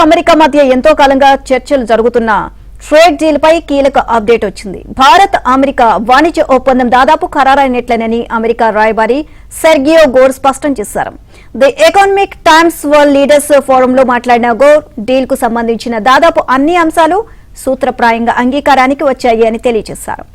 America మధ్య ఎంతో కాలంగా చర్చలు జరుగుతున్న ట్రేడ్ డీల్ పై కీలక అప్డేట్ వచ్చింది. భారత్ అమెరికా వాణిజ్య ఒప్పందం దాదాపు ఖరారైనట్లేనని అమెరికా రాయబారి సెర్గియో గోర్ స్పష్టం చేశారు. The Economic Times World Leaders ఫోరంలో మాట్లాడిన గోర్ డీల్ కు సంబంధించిన దాదాపు అన్ని అంశాలు సూత్రప్రాయంగా అంగీకారానికి వచ్చాయి అని తెలియజేశారు.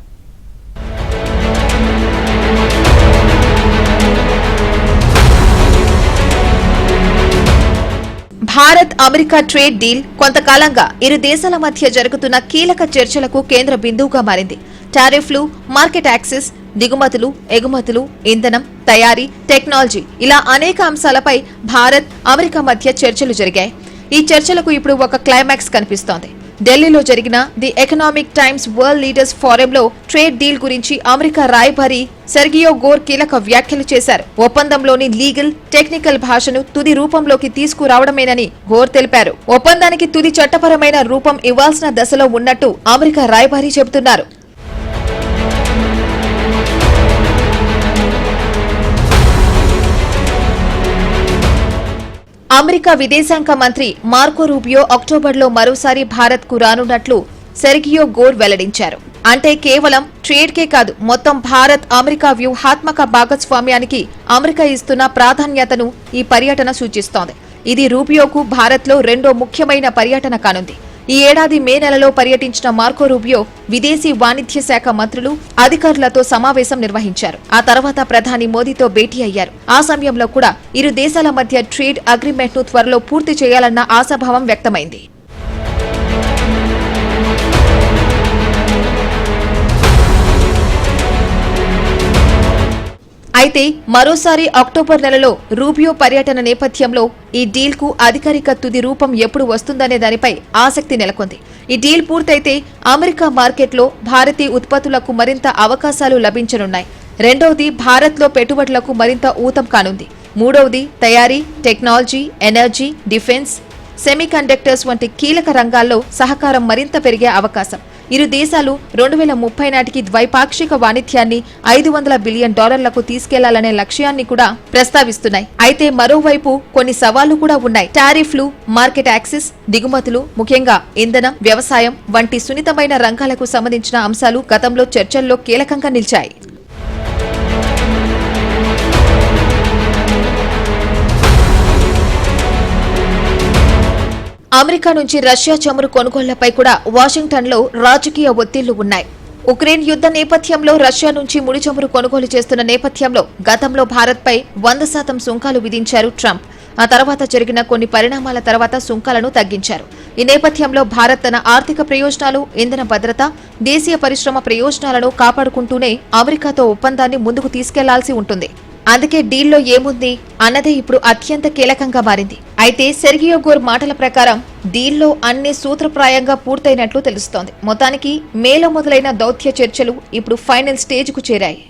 భారత్ అమెరికా ట్రేడ్ డీల్ కొంతకాలంగా ఇరు దేశాల మధ్య జరుగుతున్న కీలక చర్చలకు కేంద్ర బిందువుగా మారింది. టారిఫ్లు, మార్కెట్ యాక్సెస్, దిగుమతులు, ఎగుమతులు, ఇంధనం, తయారీ, టెక్నాలజీ ఇలా అనేక అంశాలపై భారత్ అమెరికా మధ్య చర్చలు జరిగాయి. ఈ చర్చలకు ఇప్పుడు ఒక క్లైమాక్స్ కనిపిస్తోంది. ఢిల్లీలో జరిగిన the Economic Times World Leaders ఫోరంలో ట్రేడ్ డీల్ గురించి అమెరికా రాయబారి సెర్గియో గోర్ కీలక వ్యాఖ్యలు చేశారు. ఒప్పందంలోని లీగల్, టెక్నికల్ భాషను తుది రూపంలోకి తీసుకురావడమేనని గోర్ తెలిపారు. ఒప్పందానికి తుది చట్టపరమైన రూపం ఇవ్వాల్సిన దశలో ఉన్నట్టు అమెరికా రాయబారి చెబుతున్నారు. అమెరికా విదేశాంగ మంత్రి మార్కో రూబియో అక్టోబర్లో మరోసారి భారత్ కు రానున్నట్లు సెర్గియో గోర్ వెల్లడించారు. అంటే కేవలం ట్రేడ్కే కాదు, మొత్తం భారత్ అమెరికా వ్యూహాత్మక భాగస్వామ్యానికి అమెరికా ఇస్తున్న ప్రాధాన్యతను ఈ పర్యటన సూచిస్తోంది. ఇది రూబియోకు భారత్లో రెండో ముఖ్యమైన పర్యటన కానుంది. ఈ ఏడాది మే నెలలో పర్యటించిన మార్కో రూబియో విదేశీ వాణిజ్య శాఖ మంత్రులు, అధికారులతో సమావేశం నిర్వహించారు. ఆ తర్వాత ప్రధాని మోదీతో భేటీ అయ్యారు. ఆ సమయంలో కూడా ఇరు దేశాల మధ్య ట్రేడ్ అగ్రిమెంట్ ను త్వరలో పూర్తి చేయాలన్న ఆశాభావం వ్యక్తమైంది. అయితే మరోసారి అక్టోబర్ నెలలో రూబియో పర్యటన నేపథ్యంలో ఈ డీల్ కు అధికారిక తుది రూపం ఎప్పుడు వస్తుందనే దానిపై ఆసక్తి నెలకొంది. ఈ డీల్ పూర్తయితే అమెరికా మార్కెట్లో భారతీయ ఉత్పత్తులకు మరింత అవకాశాలు లభించనున్నాయి. రెండవది, భారత్లో పెట్టుబడులకు మరింత ఊతం కానుంది. మూడవది, తయారీ, టెక్నాలజీ, ఎనర్జీ, డిఫెన్స్, సెమీకండక్టర్స్ వంటి కీలక రంగాల్లో సహకారం మరింత పెరిగే అవకాశం. ఇరు దేశాలు 2030 నాటికి ద్వైపాక్షిక వాణిజ్యాన్ని $500 బిలియన్ తీసుకెళ్లాలనే లక్ష్యాన్ని కూడా ప్రస్తావిస్తున్నాయి. అయితే మరోవైపు కొన్ని సవాళ్లు కూడా ఉన్నాయి. టారిఫ్లు, మార్కెట్ యాక్సెస్, దిగుమతులు, ముఖ్యంగా ఇంధనం, వ్యవసాయం వంటి సున్నితమైన రంగాలకు సంబంధించిన అంశాలు గతంలో చర్చల్లో కీలకంగా నిలిచాయి. అమెరికా నుంచి రష్యా చమురు కొనుగోళ్లపై కూడా వాషింగ్టన్లో రాజకీయ ఒత్తిళ్లు ఉన్నాయి. ఉక్రెయిన్ యుద్ధ నేపథ్యంలో రష్యా నుంచి ముడి చమురు కొనుగోలు చేస్తున్న నేపథ్యంలో గతంలో భారత్పై 100% సుంకాలు విధించారు ట్రంప్. ఆ తర్వాత జరిగిన కొన్ని పరిణామాల తర్వాత సుంకాలను తగ్గించారు. ఈ నేపథ్యంలో భారత్ తన ఆర్థిక ప్రయోజనాలు, ఇంధన భద్రత, దేశీయ పరిశ్రమ ప్రయోజనాలను కాపాడుకుంటూనే అమెరికాతో ఒప్పందాన్ని ముందుకు తీసుకెళ్లాల్సి ఉంటుంది. అందుకే డీల్లో ఏముంది అన్నదే ఇప్పుడు అత్యంత కీలకంగా మారింది. అయితే సెర్గియో గోర్ మాటల ప్రకారం డీల్లో అన్ని సూత్రప్రాయంగా పూర్తయినట్లు తెలుస్తోంది. మొత్తానికి మేలో మొదలైన దౌత్య చర్చలు ఇప్పుడు ఫైనల్ స్టేజ్ కు చేరాయి.